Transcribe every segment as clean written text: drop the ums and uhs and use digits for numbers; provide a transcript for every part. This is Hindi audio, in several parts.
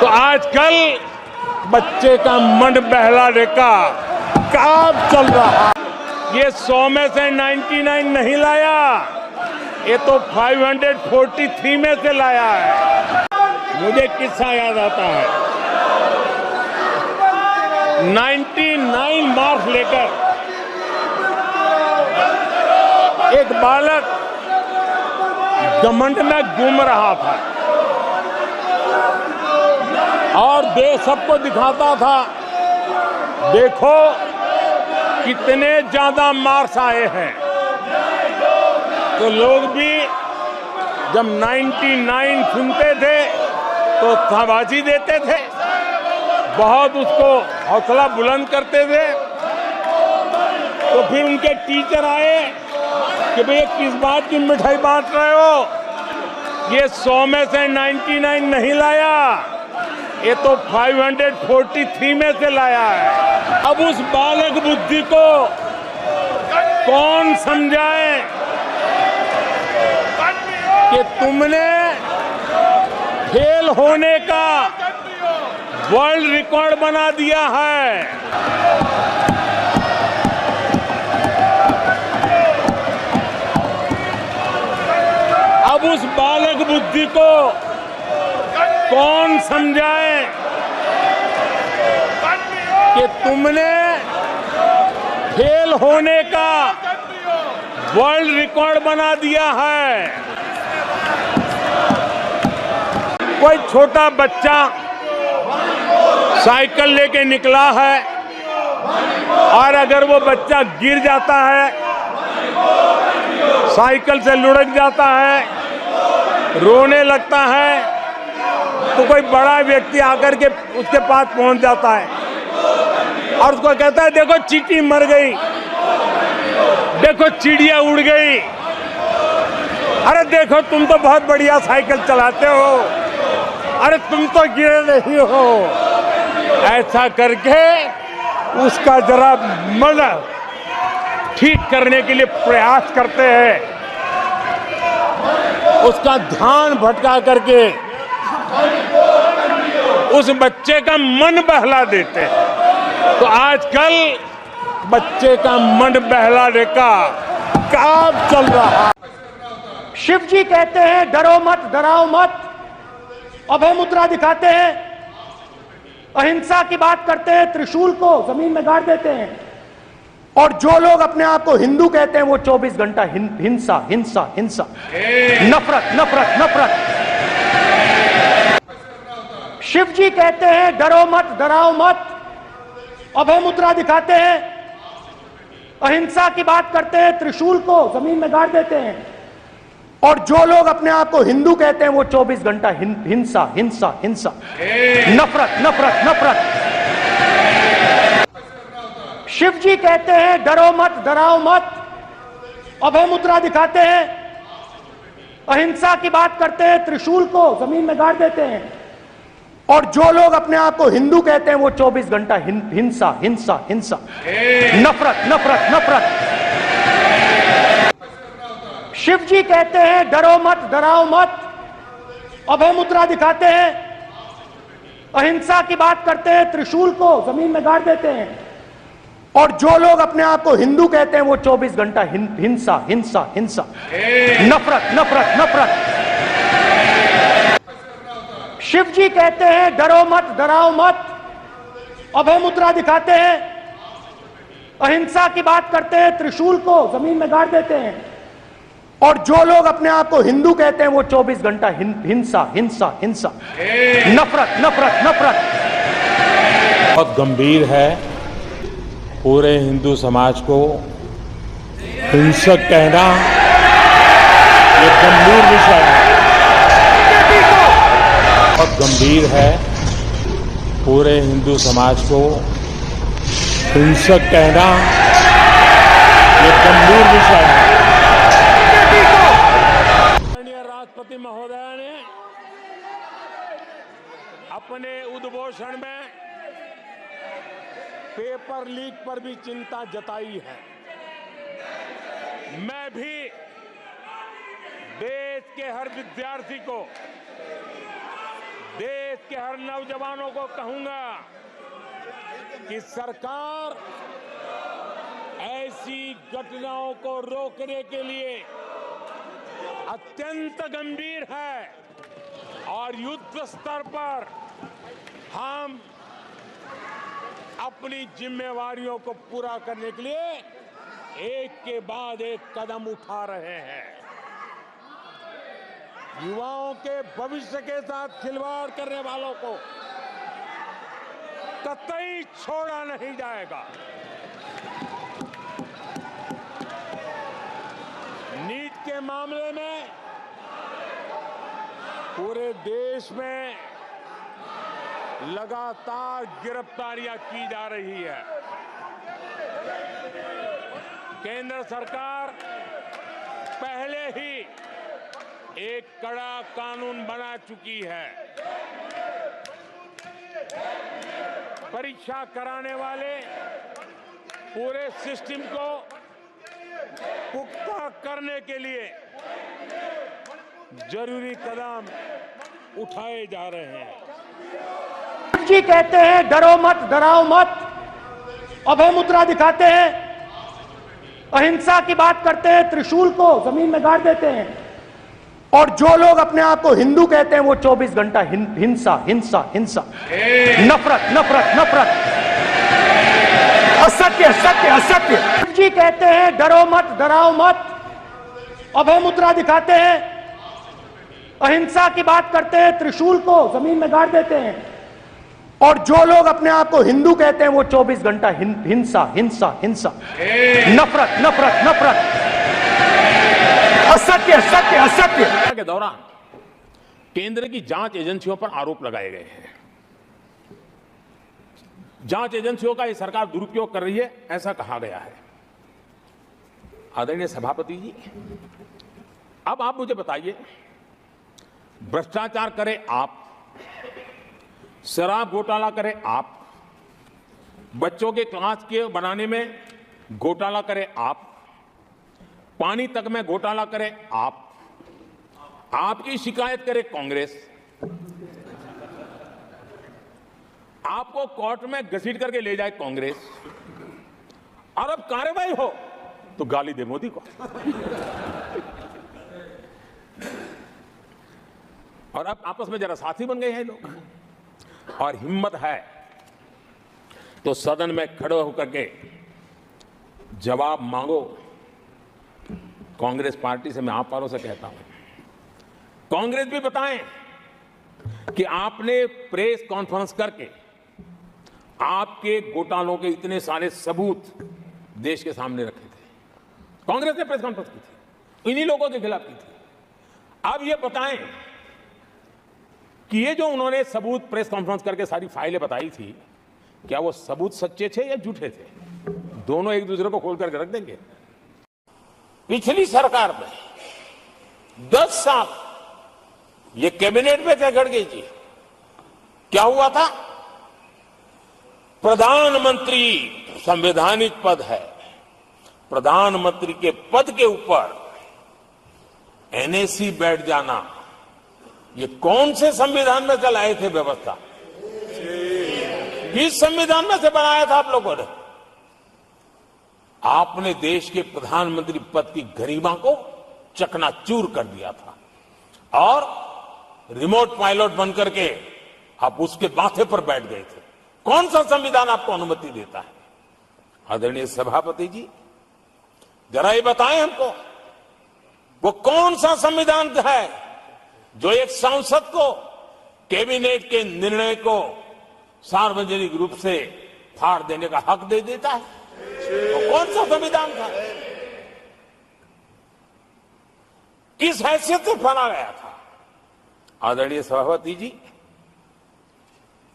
तो आजकल बच्चे का मन बहलाने का काम चल रहा। ये 100 में से 99 नहीं लाया, ये तो 543 में से लाया है। मुझे किस्सा याद आता है, 99 मार्क्स लेकर एक बालक घमंड में घूम रहा था और देश सबको दिखाता था, देखो कितने ज्यादा मार्क्स आए हैं। तो लोग भी जब 99 सुनते थे तो शाबाशी देते थे, बहुत उसको हौसला बुलंद करते थे। तो फिर उनके टीचर आए कि भैया किस बात की मिठाई बांट रहे हो, ये 100 में से 99 नहीं लाया, ये तो 543 में से लाया है। अब उस बालक बुद्धि को कौन समझाए कि तुमने फेल होने का वर्ल्ड रिकॉर्ड बना दिया है। अब उस बालक बुद्धि को कौन समझाए कि तुमने फेल होने का वर्ल्ड रिकॉर्ड बना दिया है। कोई छोटा बच्चा साइकिल लेके निकला है और अगर वो बच्चा गिर जाता है, साइकिल से लुढ़क जाता है, रोने लगता है, तो कोई बड़ा व्यक्ति आकर के उसके पास पहुंच जाता है और उसको कहता है, देखो चींटी मर गई, देखो चिड़िया उड़ गई, अरे देखो तुम तो बहुत बढ़िया साइकिल चलाते हो, अरे तुम तो गिरे नहीं हो। ऐसा करके उसका जरा मन ठीक करने के लिए प्रयास करते हैं, उसका ध्यान भटका करके उस बच्चे का मन बहला देते हैं। तो आजकल बच्चे का मन बहलाने का काम चल रहा। शिव जी कहते हैं डरो मत, डराओ मत, अभय मुद्रा दिखाते हैं, अहिंसा की बात करते हैं, त्रिशूल को जमीन में गाड़ देते हैं, और जो लोग अपने आप को हिंदू कहते हैं वो 24 घंटा हिंसा हिंसा हिंसा, नफरत नफरत नफरत। शिव जी कहते हैं डरो मत, डराओ मत, अभय मुद्रा दिखाते हैं, अहिंसा की बात करते हैं, त्रिशूल को जमीन में गाड़ देते हैं, और जो लोग अपने आप को हिंदू कहते हैं वो 24 घंटा हिंसा हिंसा हिंसा, नफरत नफरत नफरत। शिव जी कहते हैं डरो मत, डराओ मत, अभय मुद्रा दिखाते हैं, अहिंसा की बात करते हैं, त्रिशूल को जमीन में गाड़ देते हैं, और जो लोग अपने आप को हिंदू कहते हैं वो 24 घंटा हिंसा हिंसा हिंसा, नफरत नफरत नफरत। शिव जी कहते हैं डरो मत, डराओ मत, अभय मुद्रा दिखाते हैं, अहिंसा की बात करते हैं, त्रिशूल को जमीन में गाड़ देते हैं, और जो लोग अपने आप को हिंदू कहते हैं वो 24 घंटा हिंसा हिंसा हिंसा, नफरत नफरत नफरत। शिव जी कहते हैं डरो मत, डराओ मत, अभय मुद्रा दिखाते हैं, अहिंसा की बात करते हैं, त्रिशूल को जमीन में गाड़ देते हैं, और जो लोग अपने आप को हिंदू कहते हैं वो 24 घंटा हिंसा हिंसा हिंसा, नफरत नफरत नफरत। बहुत गंभीर है, पूरे हिंदू समाज को हिंसक कहना ये गंभीर विषय है। बहुत गंभीर है, पूरे हिंदू समाज को हिंसक कहना ये गंभीर विषय है। राष्ट्रपति महोदय ने अपने उद्घोषण में पेपर लीक पर भी चिंता जताई है। मैं भी देश के हर विद्यार्थी को, देश के हर नौजवानों को कहूंगा कि सरकार ऐसी घटनाओं को रोकने के लिए अत्यंत गंभीर है और युद्ध स्तर पर हम अपनी जिम्मेवारियों को पूरा करने के लिए एक के बाद एक कदम उठा रहे हैं। युवाओं के भविष्य के साथ खिलवाड़ करने वालों को कतई छोड़ा नहीं जाएगा। नीट के मामले में पूरे देश में लगातार गिरफ्तारियां की जा रही है। केंद्र सरकार पहले ही एक कड़ा कानून बना चुकी है। परीक्षा कराने वाले पूरे सिस्टम को पुख्ता करने के लिए जरूरी कदम उठाए जा रहे हैं। जी कहते हैं डरो मत, डराओ मत, अभय मुद्रा दिखाते हैं, अहिंसा की बात करते हैं, त्रिशूल को जमीन में गाड़ देते हैं, और जो लोग अपने आप को हिंदू कहते हैं वो 24 घंटा हिंसा हिंसा हिंसा, नफरत नफरत नफरत, असत्य सत्य असत्य। जी कहते हैं डरो मत, डराओ मत, अभय मुद्रा दिखाते हैं, अहिंसा की बात करते हैं, त्रिशूल को जमीन में गाड़ देते हैं, और जो लोग अपने आप को हिंदू कहते हैं वो 24 घंटा हिंसा हिंसा हिंसा, नफरत नफरत नफरत, असत्य सत्य असत्य। के दौरान केंद्र की जांच एजेंसियों पर आरोप लगाए गए हैं। जांच एजेंसियों का ये सरकार दुरुपयोग कर रही है, ऐसा कहा गया है। आदरणीय सभापति जी, अब आप मुझे बताइए, भ्रष्टाचार करे आप, शराब घोटाला करे आप, बच्चों के क्लास के बनाने में घोटाला करे आप, पानी तक में घोटाला करे आप, आपकी शिकायत करे कांग्रेस, आपको कोर्ट में घसीट करके ले जाए कांग्रेस, और अब कार्रवाई हो तो गाली दे मोदी को। और अब आपस में जरा साथी बन गए हैं लोग, और हिम्मत है तो सदन में खड़े होकर के जवाब मांगो। कांग्रेस पार्टी से मैं आप वालों से कहता हूं, कांग्रेस भी बताएं कि आपने प्रेस कॉन्फ्रेंस करके आपके घोटालों के इतने सारे सबूत देश के सामने रखे थे। कांग्रेस ने प्रेस कॉन्फ्रेंस की थी, इन्हीं लोगों के खिलाफ की थी। अब ये बताएं कि ये जो उन्होंने सबूत प्रेस कॉन्फ्रेंस करके सारी फाइलें बताई थी, क्या वो सबूत सच्चे थे या झूठे थे? दोनों एक दूसरे को खोल करके रख देंगे। पिछली सरकार में 10 साल ये कैबिनेट में थे खड़गे जी, क्या हुआ था? प्रधानमंत्री संवैधानिक पद है, प्रधानमंत्री के पद के ऊपर एनएसी बैठ जाना, ये कौन से संविधान में चलाए थे व्यवस्था? किस संविधान में से बनाया था आप लोगों ने? आपने देश के प्रधानमंत्री पद की गरिमा को चकनाचूर कर दिया था, और रिमोट पायलट बनकर के आप उसके माथे पर बैठ गए थे। कौन सा संविधान आपको अनुमति देता है? आदरणीय सभापति जी, जरा ये बताएं हमको, वो कौन सा संविधान है जो एक सांसद को कैबिनेट के निर्णय को सार्वजनिक रूप से फाड़ देने का हक दे देता है? तो कौन सा संविधान था? किस हैसियत से बना गया था? आदरणीय सभापति जी,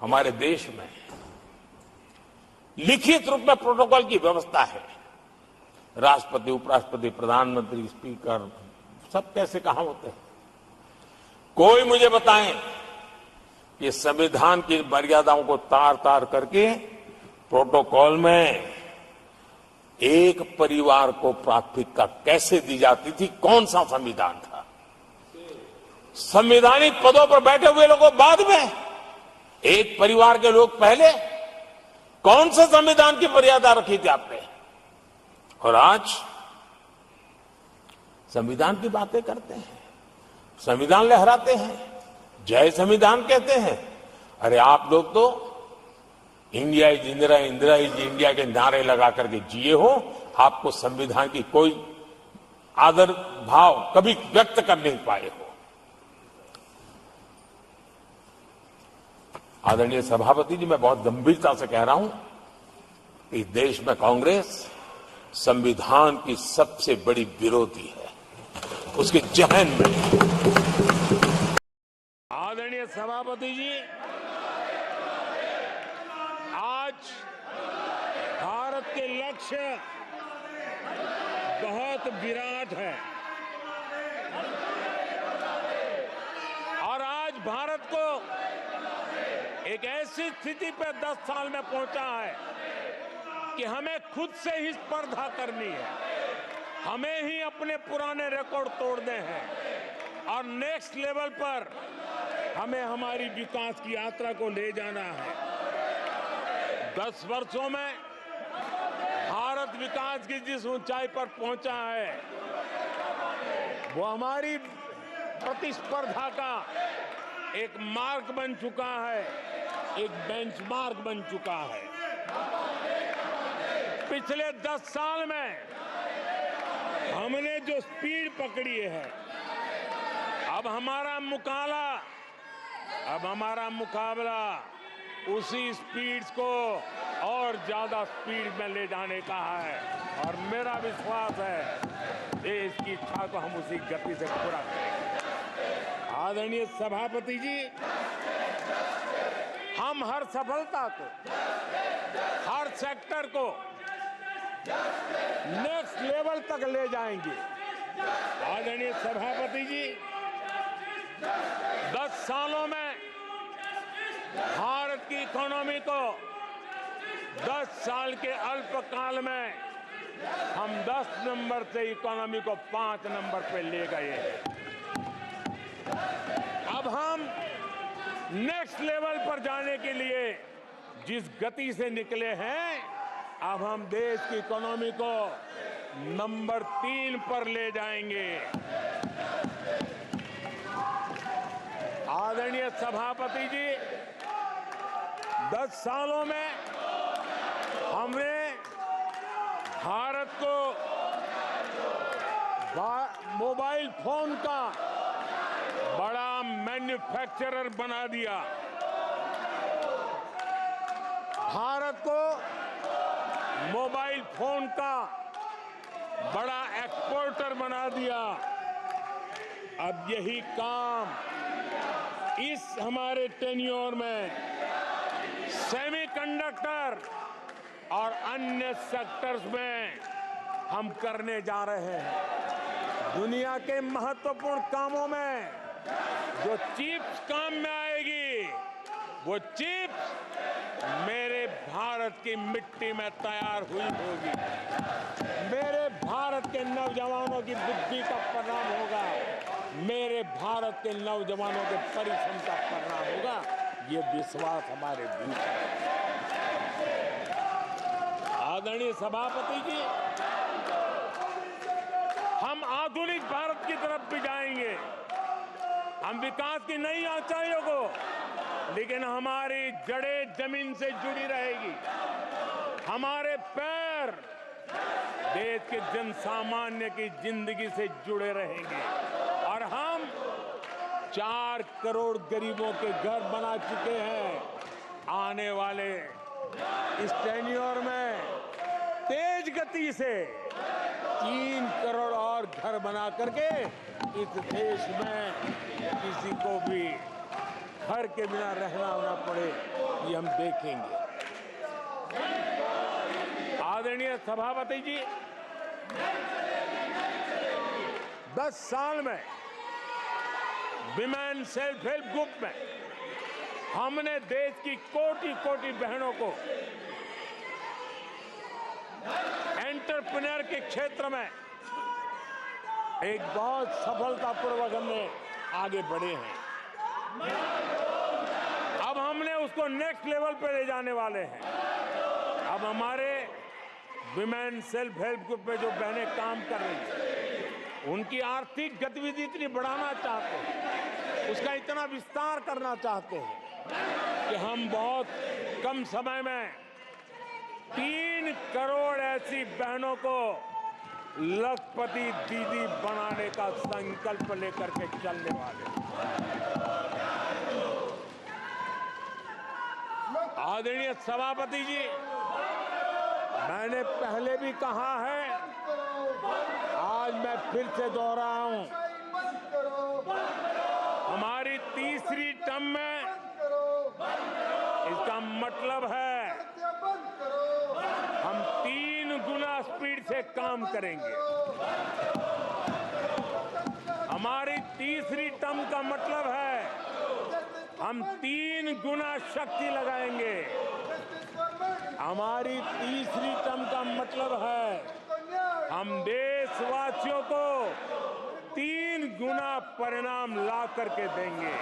हमारे देश में लिखित रूप में प्रोटोकॉल की व्यवस्था है। राष्ट्रपति, उपराष्ट्रपति, प्रधानमंत्री, स्पीकर, सब कैसे कहां होते हैं? कोई मुझे बताएं कि संविधान की मर्यादाओं को तार तार करके प्रोटोकॉल में एक परिवार को प्राथमिकता कैसे दी जाती थी? कौन सा संविधान था? संवैधानिक पदों पर बैठे हुए लोगों बाद में एक परिवार के लोग पहले कौन से संविधान की मर्यादा रखी थी आपने, और आज संविधान की बातें करते हैं, संविधान लहराते हैं, जय संविधान कहते हैं। अरे आप लोग तो India is Indira, Indira is India के नारे लगा करके जिए हो। आपको संविधान की कोई आदर भाव कभी व्यक्त कर नहीं पाए हो। आदरणीय सभापति जी, मैं बहुत गंभीरता से कह रहा हूं कि देश में कांग्रेस संविधान की सबसे बड़ी विरोधी है, उसके जहन में। आदरणीय सभापति जी, आज भारत के लक्ष्य बहुत विराट है और आज भारत को एक ऐसी स्थिति पर 10 साल में पहुंचा है कि हमें खुद से ही स्पर्धा करनी है, हमें ही अपने पुराने रिकॉर्ड तोड़ने हैं और नेक्स्ट लेवल पर हमें हमारी विकास की यात्रा को ले जाना है। 10 वर्षों में भारत विकास की जिस ऊंचाई पर पहुंचा है वो हमारी प्रतिस्पर्धा का एक मार्ग बन चुका है, एक बेंचमार्क बन चुका है। पिछले 10 साल में हमने जो स्पीड पकड़ी है, अब हमारा मुकाबला उसी स्पीड को और ज्यादा स्पीड में ले जाने का है और मेरा विश्वास है देश की इच्छा को हम उसी गति से पूरा करेंगे। आदरणीय सभापति जी, हम हर सफलता को, हर सेक्टर को नेक्स्ट लेवल तक ले जाएंगे। आदरणीय सभापति जी, 10 सालों में भारत की इकोनॉमी को 10 साल के अल्पकाल में हम 10 नंबर से इकोनॉमी को 5 नंबर पे ले गए हैं। अब हम नेक्स्ट लेवल पर जाने के लिए जिस गति से निकले हैं, अब हम देश की इकोनॉमी को नंबर 3 पर ले जाएंगे। आदरणीय सभापति जी, 10 सालों में हमने भारत को मोबाइल फोन का बड़ा मैन्युफैक्चरर बना दिया, भारत को मोबाइल फोन का बड़ा एक्सपोर्टर बना दिया। अब यही काम इस हमारे टेन्योर में सेमीकंडक्टर और अन्य सेक्टर्स में हम करने जा रहे हैं। दुनिया के महत्वपूर्ण कामों में जो चिप्स काम में आएगी, वो चिप्स मेरे भारत की मिट्टी में तैयार हुई होगी, मेरे भारत के नौजवानों की बुद्धि का परिणाम होगा, मेरे भारत के नौजवानों के परिश्रम का परिणाम होगा। ये विश्वास हमारे भीतर है। आदरणीय सभापति जी, हम आधुनिक भारत की तरफ भी जाएंगे, हम विकास की नई ऊंचाइयों को, लेकिन हमारी जड़ें जमीन से जुड़ी रहेगी, हमारे पैर देश के जन सामान्य की जिंदगी से जुड़े रहेंगे और हम 4 करोड़ गरीबों के घर बना चुके हैं। आने वाले इस टेन्योर में तेज गति से 3 करोड़ और घर बना करके इस देश में किसी को भी घर के बिना रहना ना पड़े, ये हम देखेंगे। आदरणीय सभापति जी, 10 साल में विमेन सेल्फ हेल्प ग्रुप में हमने देश की कोटि-कोटि बहनों को एंटरप्रेन्योर के क्षेत्र में एक बहुत सफलतापूर्वक हमने आगे बढ़े हैं। अब हमने उसको को नेक्स्ट लेवल पे ले जाने वाले हैं। अब हमारे विमेन सेल्फ हेल्प ग्रुप में जो बहनें काम कर रही हैं, उनकी आर्थिक गतिविधि इतनी बढ़ाना चाहते हैं, उसका इतना विस्तार करना चाहते हैं कि हम बहुत कम समय में 3 करोड़ ऐसी बहनों को लखपति दीदी बनाने का संकल्प लेकर के चलने वाले। आदरणीय सभापति जी, मैंने पहले भी कहा है, आज मैं फिर से दोहराया हूं, हमारी तीसरी टर्म में इसका मतलब है हम 3 गुना स्पीड से काम करेंगे। हमारी तीसरी टर्म का मतलब है हम 3 गुना शक्ति लगाएंगे। हमारी तीसरी टर्म का मतलब है हम देशवासियों को 3 गुना परिणाम ला करके देंगे।